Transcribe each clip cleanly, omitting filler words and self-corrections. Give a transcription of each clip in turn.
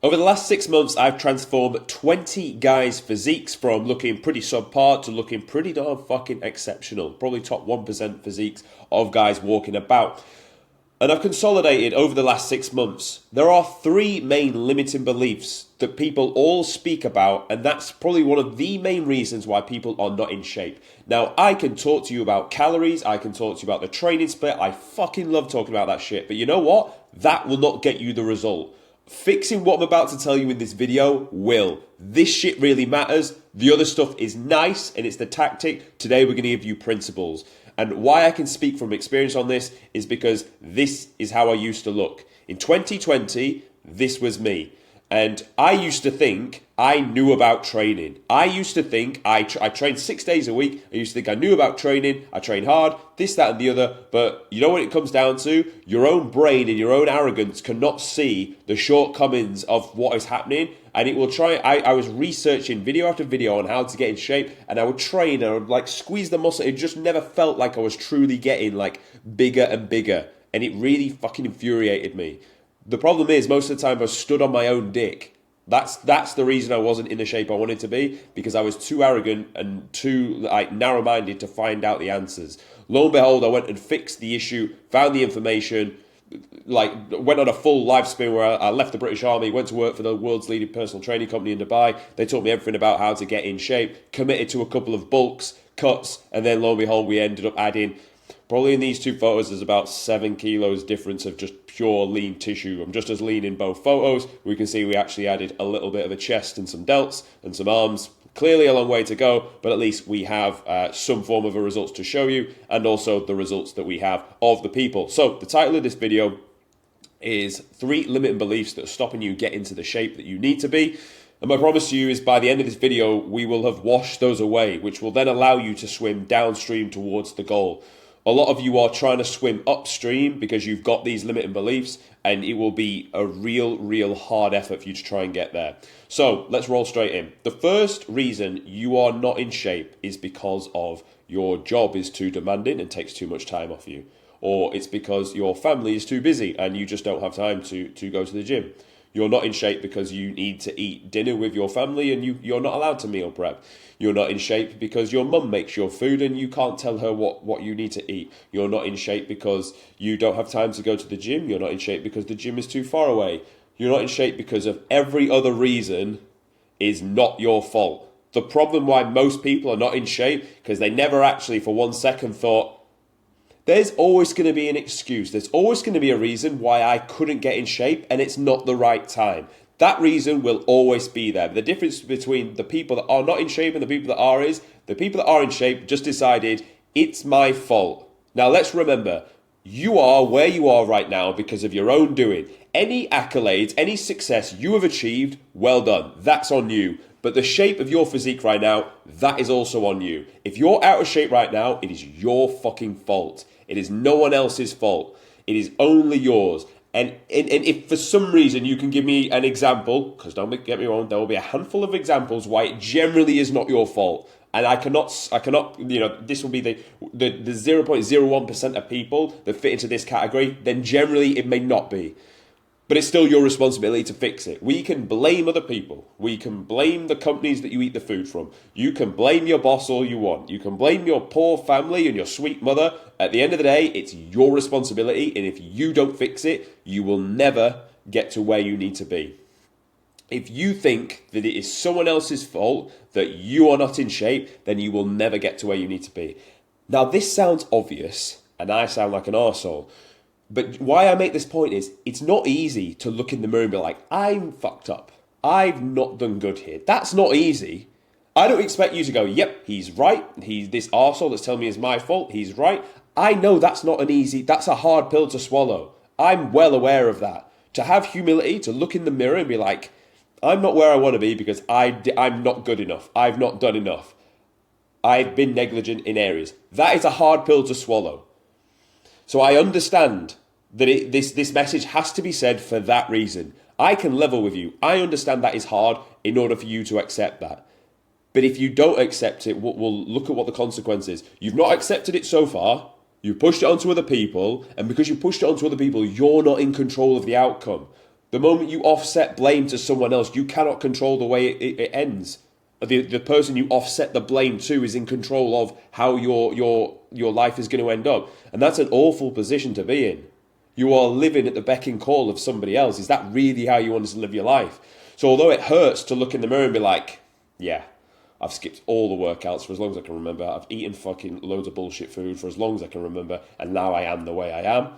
Over the last 6 months, I've transformed 20 guys' physiques from looking pretty subpar to looking pretty darn fucking exceptional. Probably top 1% physiques of guys walking about. And I've consolidated over the last 6 months. There are three main limiting beliefs that people all speak about, and that's probably one of the main reasons why people are not in shape. Now, I can talk to you about calories, I can talk to you about the training split, I fucking love talking about that shit, but you know what? That will not get you the result. Fixing what I'm about to tell you in this video will. This shit really matters. The other stuff is nice and it's the tactic. Today we're going to give you principles. And why I can speak from experience on this is because this is how I used to look. In 2020, this was me. And I used to think I knew about training. I used to think I trained 6 days a week. I used to think I knew about training. I trained hard, this, that, and the other. But you know what it comes down to? Your own brain and your own arrogance cannot see the shortcomings of what is happening. And it will try. I was researching video after video on how to get in shape. And I would train and I would like squeeze the muscle. It just never felt like I was truly getting like bigger and bigger. And it really fucking infuriated me. The problem is, most of the time I was stood on my own dick. That's the reason I wasn't in the shape I wanted to be, because I was too arrogant and too like narrow-minded to find out the answers. Lo and behold, I went and fixed the issue, found the information, like went on a full life spin where I left the British Army, went to work for the world's leading personal training company in Dubai. They taught me everything about how to get in shape, committed to a couple of bulks, cuts, and then lo and behold, we ended up adding, probably in these two photos, there's about 7 kilos difference of just pure lean tissue. I'm just as lean in both photos. We can see we actually added a little bit of a chest and some delts and some arms. Clearly a long way to go, but at least we have some form of a results to show you, and also the results that we have of the people. So the title of this video is 3 limiting beliefs that are stopping you get into the shape that you need to be. And my promise to you is by the end of this video, we will have washed those away, which will then allow you to swim downstream towards the goal. A lot of you are trying to swim upstream because you've got these limiting beliefs, and it will be a real hard effort for you to try and get there. So let's roll straight in. The first reason you are not in shape is because of your job is too demanding and takes too much time off you. Or it's because your family is too busy and you just don't have time to go to the gym. You're not in shape because you need to eat dinner with your family and you're not allowed to meal prep. You're not in shape because your mum makes your food and you can't tell her what you need to eat. You're not in shape because you don't have time to go to the gym. You're not in shape because the gym is too far away. You're not in shape because of every other reason is not your fault. The problem why most people are not in shape because they never actually for 1 second thought, there's always going to be an excuse. There's always going to be a reason why I couldn't get in shape and it's not the right time. That reason will always be there. The difference between the people that are not in shape and the people that are is the people that are in shape just decided it's my fault. Now let's remember, you are where you are right now because of your own doing. Any accolades, any success you have achieved, well done. That's on you. But the shape of your physique right now, that is also on you. If you're out of shape right now, it is your fucking fault. It is no one else's fault. It is only yours. And if for some reason you can give me an example, because don't get me wrong, there will be a handful of examples why it generally is not your fault. And I cannot, this will be the 0.01% of people that fit into this category, then generally it may not be. But it's still your responsibility to fix it. We can blame other people. We can blame the companies that you eat the food from. You can blame your boss all you want. You can blame your poor family and your sweet mother. At the end of the day, it's your responsibility. And if you don't fix it, you will never get to where you need to be. If you think that it is someone else's fault that you are not in shape, then you will never get to where you need to be. Now, this sounds obvious, and I sound like an arsehole. But why I make this point is, it's not easy to look in the mirror and be like, I'm fucked up. I've not done good here. That's not easy. I don't expect you to go, yep, he's right. He's this arsehole that's telling me it's my fault. He's right. I know that's that's a hard pill to swallow. I'm well aware of that. To have humility, to look in the mirror and be like, I'm not where I want to be because I'm not good enough. I've not done enough. I've been negligent in areas. That is a hard pill to swallow. So I understand that this message has to be said for that reason. I can level with you. I understand that is hard in order for you to accept that. But if you don't accept it, we'll look at what the consequence is. You've not accepted it so far. You pushed it onto other people. And because you pushed it onto other people, you're not in control of the outcome. The moment you offset blame to someone else, you cannot control the way it ends. The person you offset the blame to is in control of how your life is going to end up. And that's an awful position to be in. You are living at the beck and call of somebody else. Is that really how you want to live your life? So although it hurts to look in the mirror and be like, yeah, I've skipped all the workouts for as long as I can remember. I've eaten fucking loads of bullshit food for as long as I can remember. And now I am the way I am.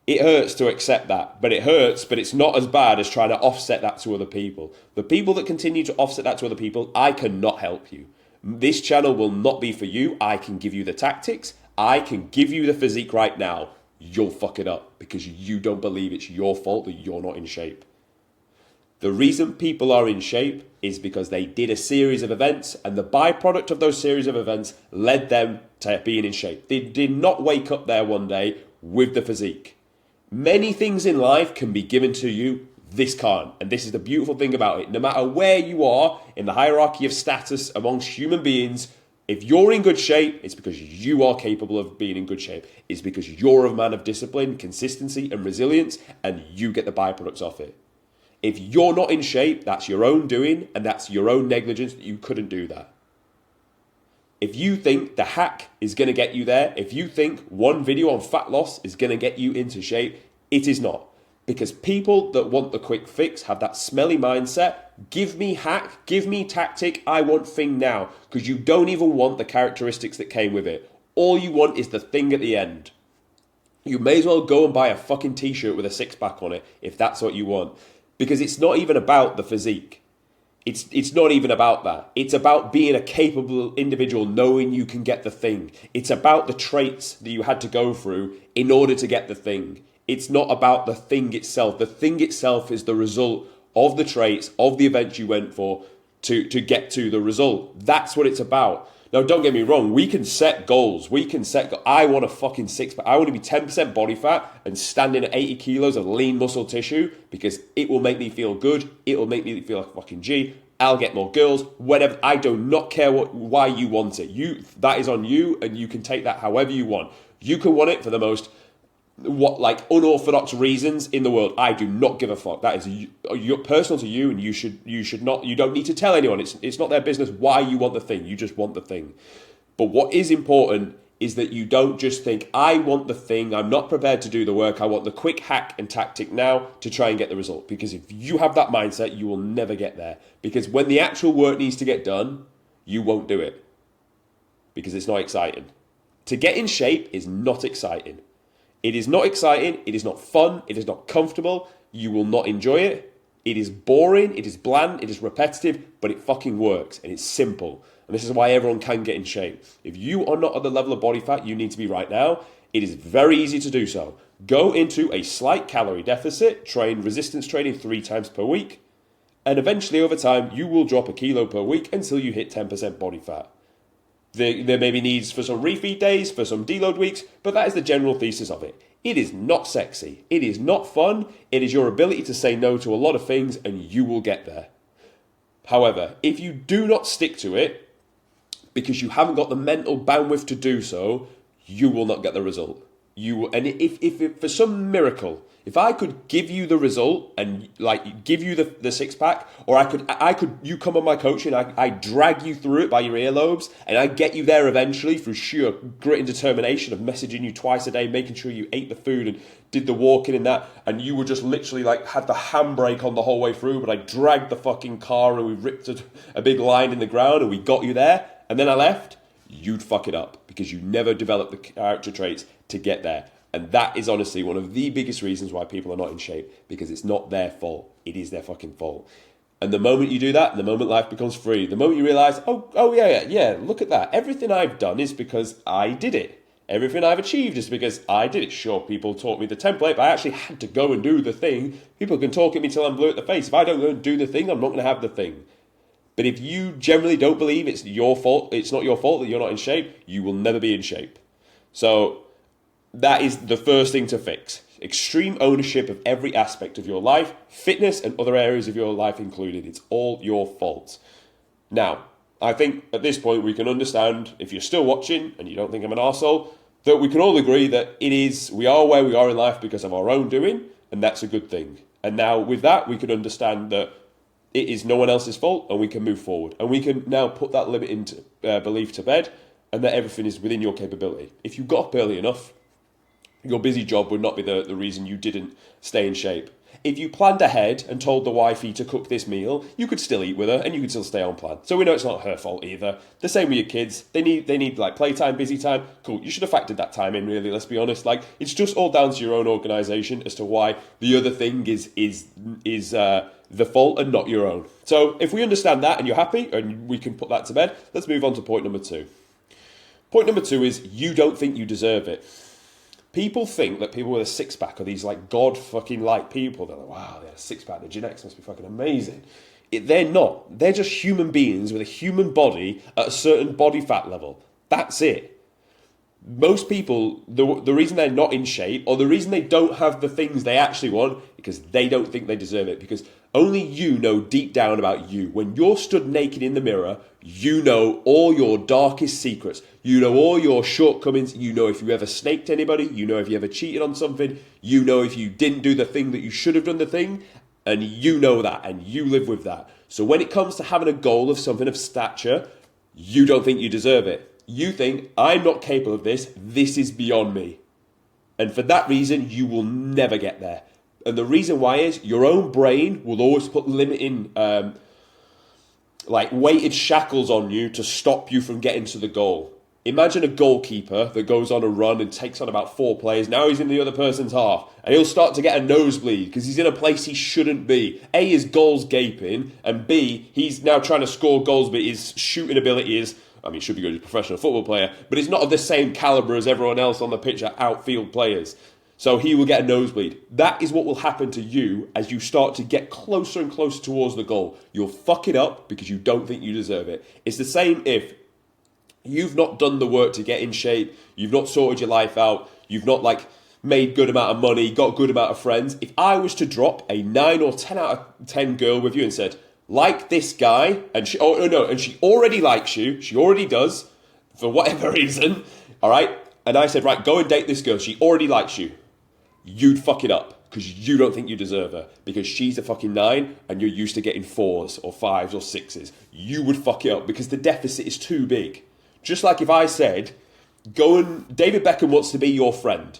It hurts to accept that, but it hurts, but it's not as bad as trying to offset that to other people. The people that continue to offset that to other people, I cannot help you. This channel will not be for you. I can give you the tactics. I can give you the physique right now. You'll fuck it up because you don't believe it's your fault that you're not in shape. The reason people are in shape is because they did a series of events, and the byproduct of those series of events led them to being in shape. They did not wake up there one day with the physique. Many things in life can be given to you, this can't. And this is the beautiful thing about it. No matter where you are in the hierarchy of status amongst human beings, if you're in good shape, it's because you are capable of being in good shape. It's because you're a man of discipline, consistency, and resilience, and you get the byproducts of it. If you're not in shape, that's your own doing, and that's your own negligence that you couldn't do that. If you think the hack is going to get you there, if you think one video on fat loss is going to get you into shape, it is not. Because people that want the quick fix have that smelly mindset. Give me hack, give me tactic, I want thing now. Because you don't even want the characteristics that came with it. All you want is the thing at the end. You may as well go and buy a fucking t-shirt with a six-pack on it if that's what you want. Because it's not even about the physique. It's not even about that. It's about being a capable individual, knowing you can get the thing. It's about the traits that you had to go through in order to get the thing. It's not about the thing itself. The thing itself is the result of the traits, of the events you went for to get to the result. That's what it's about. Now, don't get me wrong. We can set goals. I want a fucking six-pack. I want to be 10% body fat and standing at 80 kilos of lean muscle tissue because it will make me feel good. It will make me feel like a fucking G. I'll get more girls, whatever. I do not care why you want it. That is on you, and you can take that however you want. You can want it for the most unorthodox reasons in the world. I do not give a fuck. That is personal to you, and you should not. You don't need to tell anyone. It's not their business why you want the thing. You just want the thing. But what is important is that you don't just think, I want the thing, I'm not prepared to do the work, I want the quick hack and tactic now to try and get the result. Because if you have that mindset, you will never get there. Because when the actual work needs to get done, you won't do it. Because it's not exciting. To get in shape is not exciting. It is not exciting, it is not fun, it is not comfortable, you will not enjoy it. It is boring, it is bland, it is repetitive, but it fucking works and it's simple. And this is why everyone can get in shape. If you are not at the level of body fat you need to be right now, it is very easy to do so. Go into a slight calorie deficit, train resistance training 3 times per week, and eventually over time you will drop a kilo per week until you hit 10% body fat. There may be needs for some refeed days, for some deload weeks, but that is the general thesis of it. It is not sexy. It is not fun. It is your ability to say no to a lot of things and you will get there. However, if you do not stick to it, because you haven't got the mental bandwidth to do so, you will not get the result. And if for some miracle, if I could give you the result and give you the six pack, or you come on my coaching, I drag you through it by your earlobes, and I get you there eventually through sheer grit and determination of messaging you twice a day, making sure you ate the food and did the walking and that, and you were just literally had the handbrake on the whole way through, but I dragged the fucking car and we ripped a big line in the ground and we got you there, and then I left, you'd fuck it up because you never developed the character traits to get there. And that is honestly one of the biggest reasons why people are not in shape, because it's not their fault. It is their fucking fault. And the moment you do that, the moment life becomes free, the moment you realize, yeah, look at that. Everything I've done is because I did it. Everything I've achieved is because I did it. Sure, people taught me the template, but I actually had to go and do the thing. People can talk at me till I'm blue at the face. If I don't go and do the thing, I'm not going to have the thing. But if you generally don't believe it's your fault, it's not your fault that you're not in shape, you will never be in shape. So that is the first thing to fix. Extreme ownership of every aspect of your life, fitness and other areas of your life included. It's all your fault. Now, I think at this point we can understand, if you're still watching and you don't think I'm an arsehole, that we can all agree that we are where we are in life because of our own doing, and that's a good thing. And now with that, we can understand that it is no one else's fault, and we can move forward. And we can now put that limiting belief to bed, and that everything is within your capability. If you got up early enough, your busy job would not be the reason you didn't stay in shape. If you planned ahead and told the wifey to cook this meal, you could still eat with her and you could still stay on plan. So we know it's not her fault either. The same with your kids. They need like playtime, busy time. Cool. You should have factored that time in, really, let's be honest. Like, it's just all down to your own organisation as to why the other thing is the fault and not your own. So if we understand that and you're happy and we can put that to bed, let's move on to point number 2. Point number 2 is you don't think you deserve it. People think that people with a six-pack are these like God-fucking-like people. They're like, wow, they have a six-pack, the genetics must be fucking amazing. They're not. They're just human beings with a human body at a certain body fat level. That's it. Most people, the reason they're not in shape, or the reason they don't have the things they actually want, because they don't think they deserve it. Because only you know deep down about you. When you're stood naked in the mirror, you know all your darkest secrets. You know all your shortcomings. You know if you ever snaked anybody. You know if you ever cheated on something. You know if you didn't do the thing that you should have done the thing. And you know that, and you live with that. So when it comes to having a goal of something of stature, you don't think you deserve it. You think, I'm not capable of this. This is beyond me. And for that reason, you will never get there. And the reason why is your own brain will always put limiting, like weighted shackles on you to stop you from getting to the goal. Imagine a goalkeeper that goes on a run and takes on about 4 players. Now he's in the other person's half. And he'll start to get a nosebleed because he's in a place he shouldn't be. A, his goal's gaping. And B, he's now trying to score goals, but his shooting ability is... I mean, should be good as a professional football player, but he's not of the same calibre as everyone else on the pitch at outfield players. So he will get a nosebleed. That is what will happen to you as you start to get closer and closer towards the goal. You'll fuck it up because you don't think you deserve it. It's the same if you've not done the work to get in shape, you've not sorted your life out, you've not like made good amount of money, got a good amount of friends. If I was to drop a 9 or 10 out of 10 girl with you and said, like this guy, and she already likes you, she already does, for whatever reason, all right? And I said, right, go and date this girl, she already likes you. You'd fuck it up, because you don't think you deserve her, because she's a fucking 9, and you're used to getting 4s, or 5s, or 6s. You would fuck it up, because the deficit is too big. Just like if I said, David Beckham wants to be your friend.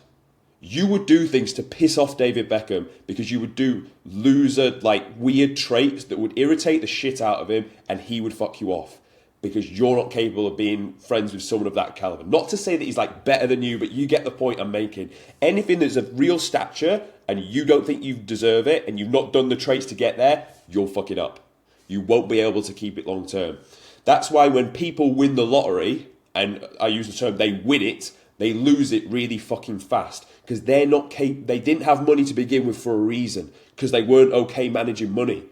You would do things to piss off David Beckham because you would do loser, like weird traits that would irritate the shit out of him and he would fuck you off because you're not capable of being friends with someone of that caliber. Not to say that he's like better than you, but you get the point I'm making. Anything that's of real stature and you don't think you deserve it and you've not done the traits to get there, you'll fuck it up. You won't be able to keep it long term. That's why when people win the lottery, and I use the term they win it, they lose it really fucking fast because they didn't have money to begin with for a reason because they weren't okay managing money.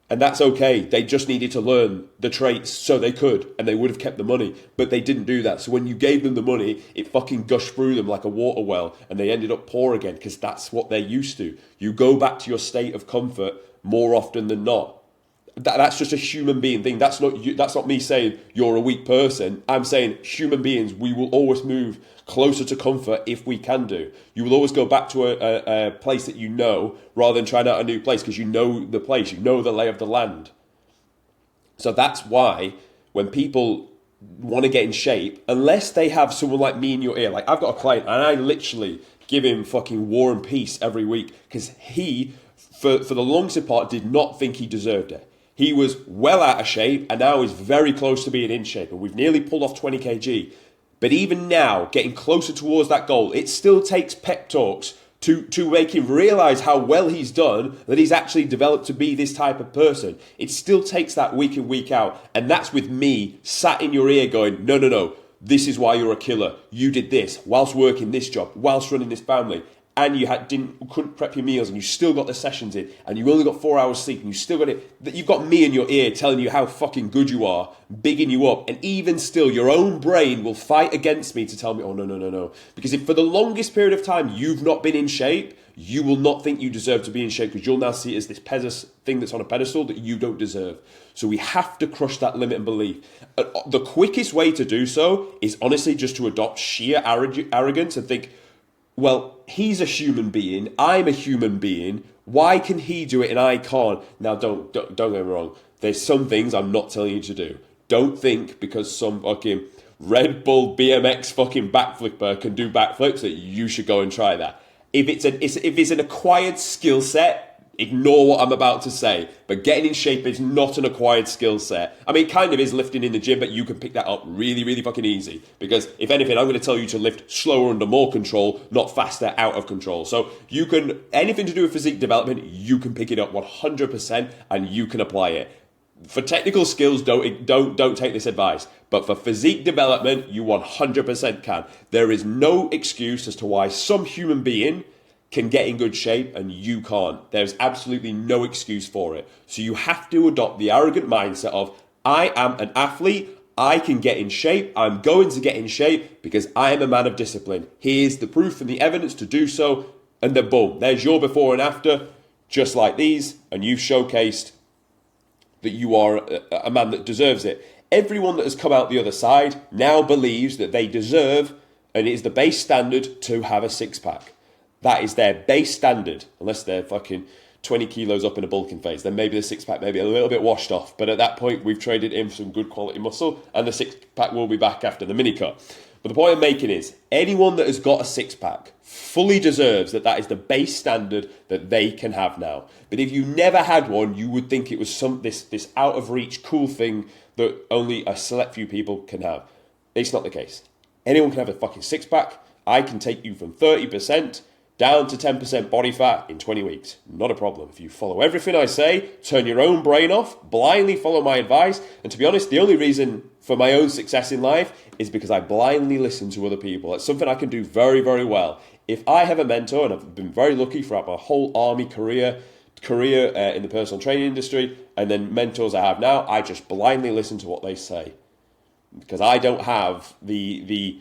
And that's okay. They just needed to learn the traits so they could and they would have kept the money, but they didn't do that. So when you gave them the money, it fucking gushed through them like a water well and they ended up poor again because that's what they're used to. You go back to your state of comfort more often than not. That's just a human being thing. That's not me saying you're a weak person. I'm saying human beings, we will always move closer to comfort if we can do. You will always go back to a place that you know rather than trying out a new place because you know the place, you know the lay of the land. So that's why when people want to get in shape, unless they have someone like me in your ear, like I've got a client and I literally give him fucking War and Peace every week because he, for the longest part, did not think he deserved it. He was well out of shape and now is very close to being in shape. And we've nearly pulled off 20 kg. But even now, getting closer towards that goal, it still takes pep talks to make him realise how well he's done, that he's actually developed to be this type of person. It still takes that week in, week out. And that's with me sat in your ear going, no, this is why you're a killer. You did this whilst working this job, whilst running this family. And you couldn't prep your meals and you still got the sessions in and you only got 4 hours sleep and you still got it, that you've got me in your ear telling you how fucking good you are, bigging you up, and even still your own brain will fight against me to tell me, oh no. Because if for the longest period of time you've not been in shape, you will not think you deserve to be in shape because you'll now see it as this thing that's on a pedestal that you don't deserve. So we have to crush that limit and belief. The quickest way to do so is honestly just to adopt sheer arrogance and think, well, he's a human being, I'm a human being, Why can he do it and I can't? Now, don't get me wrong. There's some things I'm not telling you to do. Don't think because some fucking Red Bull BMX fucking backflipper can do backflips that you should go and try that. If it's an acquired skill set, ignore what I'm about to say. But getting in shape is not an acquired skill set. I mean, it kind of is lifting in the gym, but you can pick that up really, really fucking easy. Because if anything, I'm going to tell you to lift slower under more control, not faster out of control. So you can, anything to do with physique development, you can pick it up 100% and you can apply it. For technical skills, don't take this advice. But for physique development, you 100% can. There is no excuse as to why some human being can get in good shape and you can't. There's absolutely no excuse for it. So you have to adopt the arrogant mindset of, I am an athlete, I can get in shape, I'm going to get in shape because I am a man of discipline. Here's the proof and the evidence to do so, and then boom, there's your before and after, just like these, and you've showcased that you are a man that deserves it. Everyone that has come out the other side now believes that they deserve, and it is the base standard, to have a six-pack. That is their base standard, unless they're fucking 20 kilos up in a bulking phase. Then maybe the six-pack may be a little bit washed off. But at that point, we've traded in for some good quality muscle, and the six-pack will be back after the mini-cut. But the point I'm making is, anyone that has got a six-pack fully deserves that is the base standard that they can have now. But if you never had one, you would think it was this out-of-reach cool thing that only a select few people can have. It's not the case. Anyone can have a fucking six-pack. I can take you from 30% down to 10% body fat in 20 weeks. Not a problem. If you follow everything I say, turn your own brain off, blindly follow my advice, and to be honest, the only reason for my own success in life is because I blindly listen to other people. It's something I can do very, very well. If I have a mentor, and I've been very lucky throughout my whole army career in the personal training industry, and then mentors I have now, I just blindly listen to what they say. Because I don't have the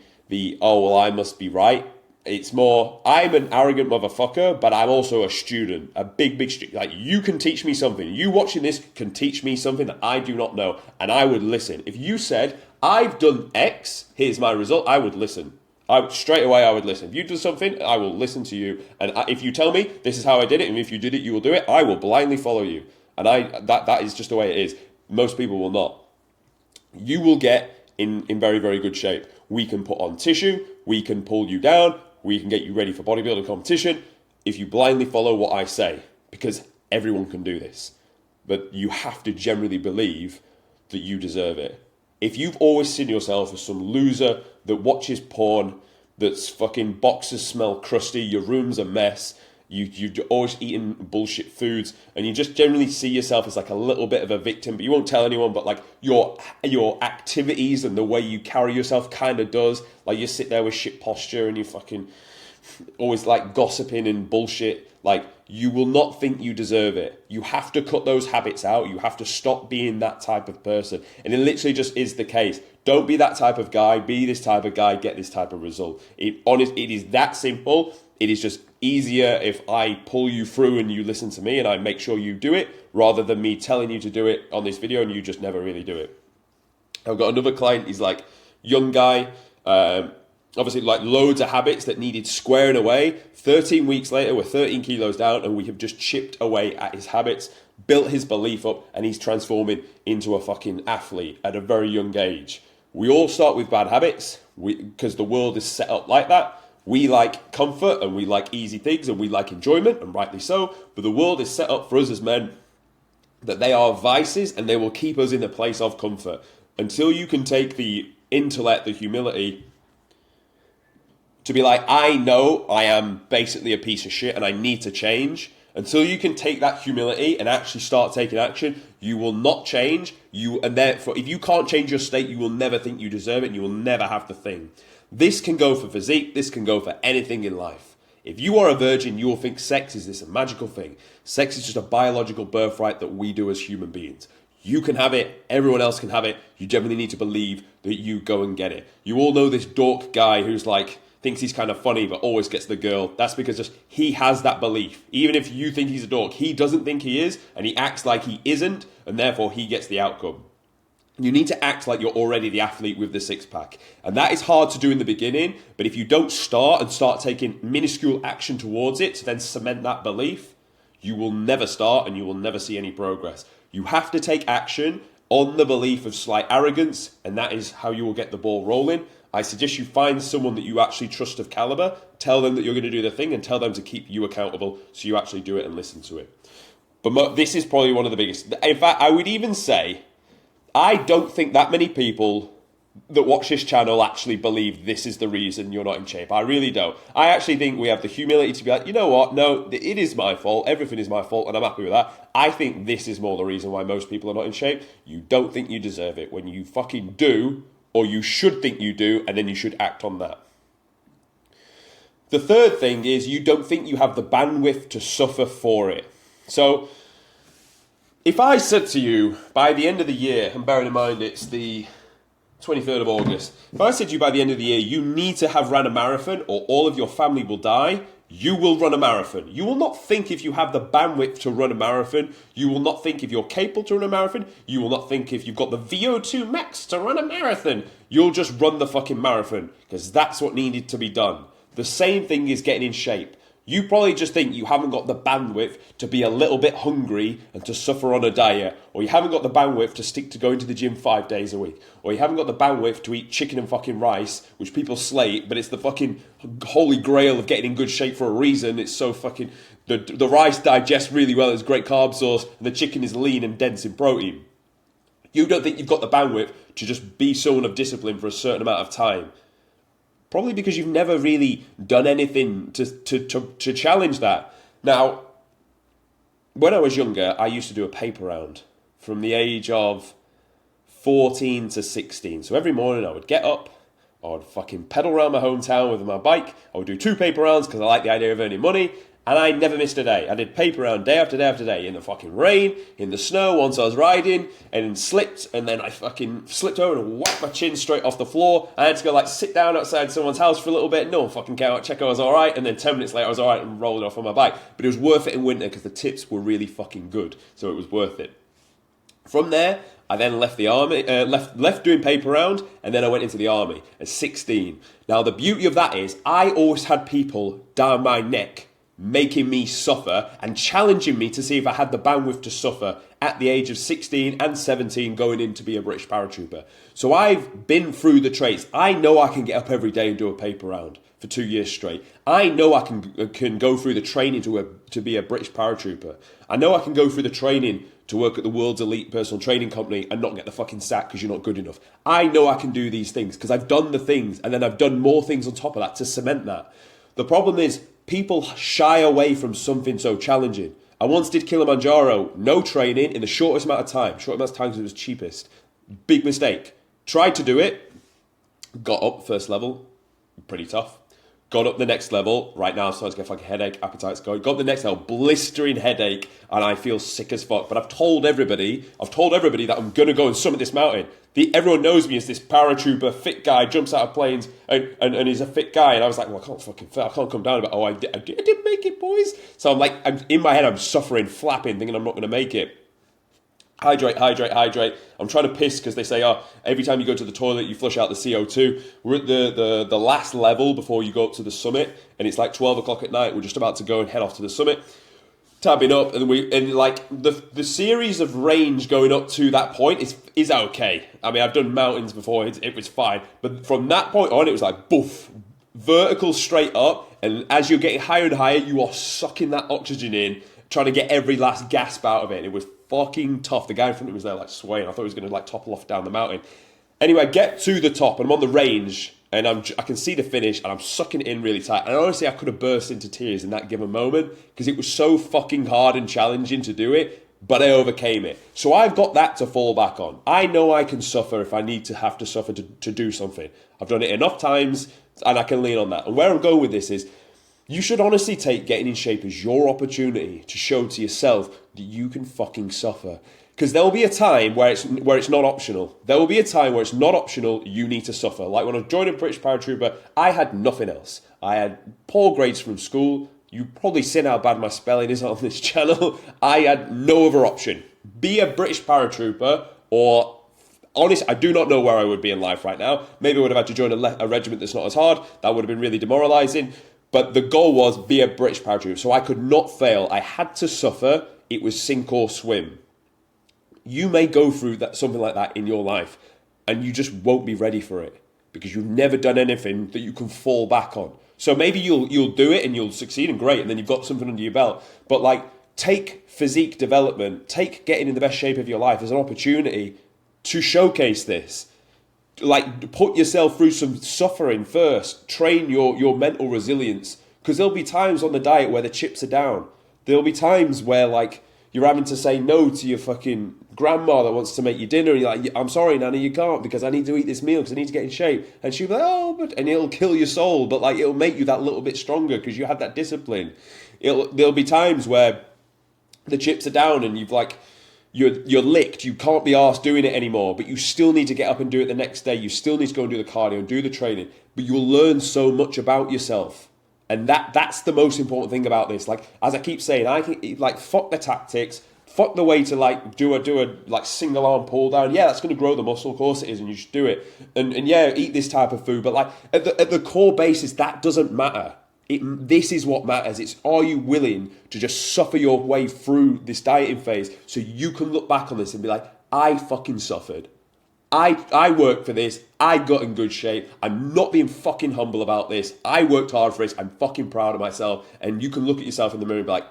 oh, well, I must be right. It's more, I'm an arrogant motherfucker, but I'm also a student, a big student. Like, you can teach me something. You watching this can teach me something that I do not know, and I would listen. If you said, I've done X, here's my result, I would listen. Straight away, I would listen. If you do something, I will listen to you. And if you tell me, this is how I did it, and if you did it, you will do it, I will blindly follow you. And that is just the way it is. Most people will not. You will get in very, very good shape. We can put on tissue, we can pull you down, we can get you ready for bodybuilding competition if you blindly follow what I say, because everyone can do this. But you have to generally believe that you deserve it. If you've always seen yourself as some loser that watches porn, that's fucking boxes smell crusty, your room's a mess, you're always eating bullshit foods, and you just generally see yourself as like a little bit of a victim, but you won't tell anyone, but like your activities and the way you carry yourself kind of does. Like, you sit there with shit posture and you fucking always like gossiping and bullshit. Like, you will not think you deserve it. You have to cut those habits out. You have to stop being that type of person. And it literally just is the case. Don't be that type of guy. Be this type of guy. Get this type of result. It is that simple. It is just easier if I pull you through and you listen to me and I make sure you do it, rather than me telling you to do it on this video and you just never really do it. I've got another client. He's like young guy, obviously like loads of habits that needed squaring away. 13 weeks later, we're 13 kilos down and we have just chipped away at his habits, built his belief up, and he's transforming into a fucking athlete at a very young age. We all start with bad habits because the world is set up like that. We like comfort and we like easy things and we like enjoyment, and rightly so, but the world is set up for us as men that they are vices and they will keep us in the place of comfort. Until you can take the intellect, the humility to be like, I know I am basically a piece of shit and I need to change. Until you can take that humility and actually start taking action, you will not change. And therefore, if you can't change your state, you will never think you deserve it and you will never have the thing. This can go for physique. This can go for anything in life. If you are a virgin, you will think sex is this magical thing. Sex is just a biological birthright that we do as human beings. You can have it. Everyone else can have it. You generally need to believe that you go and get it. You all know this dork guy who's like, thinks he's kind of funny but always gets the girl. That's because just he has that belief. Even if you think he's a dork, he doesn't think he is, and he acts like he isn't, and therefore he gets the outcome. You need to act like you're already the athlete with the six-pack. And that is hard to do in the beginning, but if you don't start taking minuscule action towards it to then cement that belief, you will never start and you will never see any progress. You have to take action on the belief of slight arrogance, and that is how you will get the ball rolling. I suggest you find someone that you actually trust of caliber, tell them that you're going to do the thing, and tell them to keep you accountable so you actually do it and listen to it. But this is probably one of the biggest. In fact, I would even say, I don't think that many people that watch this channel actually believe this is the reason you're not in shape. I really don't. I actually think we have the humility to be like, you know what? No, it is my fault. Everything is my fault, and I'm happy with that. I think this is more the reason why most people are not in shape. You don't think you deserve it when you fucking do, or you should think you do, and then you should act on that. The third thing is you don't think you have the bandwidth to suffer for it. So, if I said to you, by the end of the year, and bearing in mind it's the 23rd of August, if I said to you by the end of the year, you need to have ran a marathon or all of your family will die, you will run a marathon. You will not think if you have the bandwidth to run a marathon. You will not think if you're capable to run a marathon. You will not think if you've got the VO2 max to run a marathon. You'll just run the fucking marathon because that's what needed to be done. The same thing is getting in shape. You probably just think you haven't got the bandwidth to be a little bit hungry and to suffer on a diet, or you haven't got the bandwidth to stick to going to the gym 5 days a week, or you haven't got the bandwidth to eat chicken and fucking rice, which people slate, but it's the fucking holy grail of getting in good shape for a reason. It's so fucking, the rice digests really well, it's great carb source, and the chicken is lean and dense in protein. You don't think you've got the bandwidth to just be someone of discipline for a certain amount of time. Probably because you've never really done anything to challenge that. Now, when I was younger, I used to do a paper round from the age of 14 to 16. So every morning I would get up, I would fucking pedal around my hometown with my bike. I would do 2 paper rounds because I like the idea of earning money. And I never missed a day. I did paper round day after day after day in the fucking rain, in the snow, once I was riding, and slipped, and then I fucking slipped over and whacked my chin straight off the floor. I had to go sit down outside someone's house for a little bit. No one fucking came out, check I was alright, and then 10 minutes later I was alright and rolled off on my bike. But it was worth it in winter because the tips were really fucking good, so it was worth it. From there, I then left the army, left doing paper round, and then I went into the army at 16. Now the beauty of that is I always had people down my neck making me suffer and challenging me to see if I had the bandwidth to suffer at the age of 16 and 17 going in to be a British paratrooper. So I've been through the traits. I know I can get up every day and do a paper round for 2 years straight. I know I can go through the training to be a British paratrooper. I know I can go through the training to work at the world's elite personal training company and not get the fucking sack because you're not good enough. I know I can do these things because I've done the things and then I've done more things on top of that to cement that. The problem is people shy away from something so challenging. I once did Kilimanjaro, no training, in the shortest amount of time. Short amount of time because it was cheapest. Big mistake. Tried to do it, got up first level, pretty tough. Got up the next level, right now I'm starting to get fucking headache, appetite's going. Got up the next level, blistering headache, and I feel sick as fuck. But I've told everybody that I'm going to go and summit this mountain. Everyone knows me as this paratrooper, fit guy, jumps out of planes, and he's a fit guy. And I was like, well, I can't come down. But I did make it, boys. So in my head, I'm suffering, flapping, thinking I'm not going to make it. Hydrate. I'm trying to piss because they say, every time you go to the toilet, you flush out the CO2. We're at the last level before you go up to the summit, and it's like 12 o'clock at night. We're just about to go and head off to the summit. Tabbing up, and the series of range going up to that point is okay. I mean, I've done mountains before, it was fine. But from that point on, it was like, boof, vertical straight up, and as you're getting higher and higher, you are sucking that oxygen in, trying to get every last gasp out of it. It was fucking tough. The guy in front of me was there swaying. I thought he was going to topple off down the mountain. Anyway, I get to the top and I'm on the range and I can see the finish and I'm sucking it in really tight. And honestly, I could have burst into tears in that given moment because it was so fucking hard and challenging to do it, but I overcame it. So I've got that to fall back on. I know I can suffer if I need to have to suffer to do something. I've done it enough times and I can lean on that. And where I'm going with this is, you should honestly take getting in shape as your opportunity to show to yourself that you can fucking suffer. Because there will be a time where it's not optional. There will be a time where it's not optional, you need to suffer. Like when I joined a British paratrooper, I had nothing else. I had poor grades from school. You've probably seen how bad my spelling is on this channel. I had no other option. Be a British paratrooper or... Honestly, I do not know where I would be in life right now. Maybe I would have had to join a regiment that's not as hard. That would have been really demoralising. But the goal was be a British paratrooper. So I could not fail. I had to suffer. It was sink or swim. You may go through something like that in your life, and you just won't be ready for it because you've never done anything that you can fall back on. So maybe you'll do it and you'll succeed and great, and then you've got something under your belt. But like, take physique development, take getting in the best shape of your life as an opportunity to showcase this. Like, put yourself through some suffering first. Train your mental resilience, because there'll be times on the diet where the chips are down. There'll be times where like you're having to say no to your fucking grandma that wants to make you dinner. And you're like, I'm sorry, Nanny, you can't because I need to eat this meal because I need to get in shape. And she'll be like, oh, but... And it'll kill your soul, but like it'll make you that little bit stronger because you had that discipline. There'll be times where the chips are down and you're licked. You can't be arsed doing it anymore, but you still need to get up and do it the next day. You still need to go and do the cardio and do the training. But you'll learn so much about yourself. And that's the most important thing about this. Like, as I keep saying, I think like fuck the tactics, fuck the way to like do a like single arm pull down. Yeah, that's going to grow the muscle, of course it is, and you should do it. And yeah, eat this type of food. But like at the core basis, that doesn't matter. This is what matters. It's, are you willing to just suffer your way through this dieting phase so you can look back on this and be like, I fucking suffered. I worked for this. I got in good shape. I'm not being fucking humble about this. I worked hard for this. I'm fucking proud of myself. And you can look at yourself in the mirror and be like,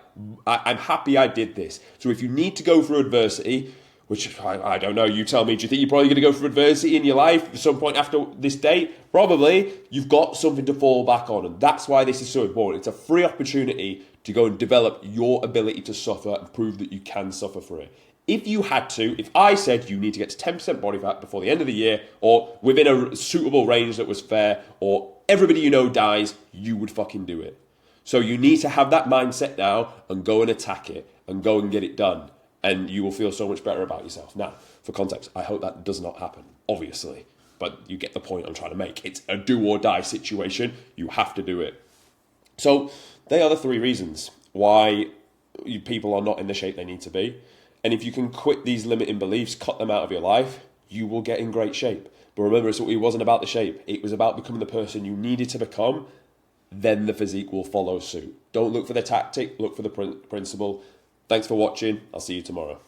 I'm happy I did this. So if you need to go through adversity, which I don't know, you tell me, do you think you're probably going to go through adversity in your life at some point after this date? Probably. You've got something to fall back on. And that's why this is so important. It's a free opportunity to go and develop your ability to suffer and prove that you can suffer for it. If you had to, if I said you need to get to 10% body fat before the end of the year, or within a suitable range that was fair, or everybody you know dies, you would fucking do it. So you need to have that mindset now and go and attack it and go and get it done. And you will feel so much better about yourself. Now, for context, I hope that does not happen, obviously. But you get the point I'm trying to make. It's a do or die situation. You have to do it. So they are the 3 reasons why people are not in the shape they need to be. And if you can quit these limiting beliefs, cut them out of your life, you will get in great shape. But remember, it wasn't about the shape. It was about becoming the person you needed to become. Then the physique will follow suit. Don't look for the tactic, look for the principle. Thanks for watching. I'll see you tomorrow.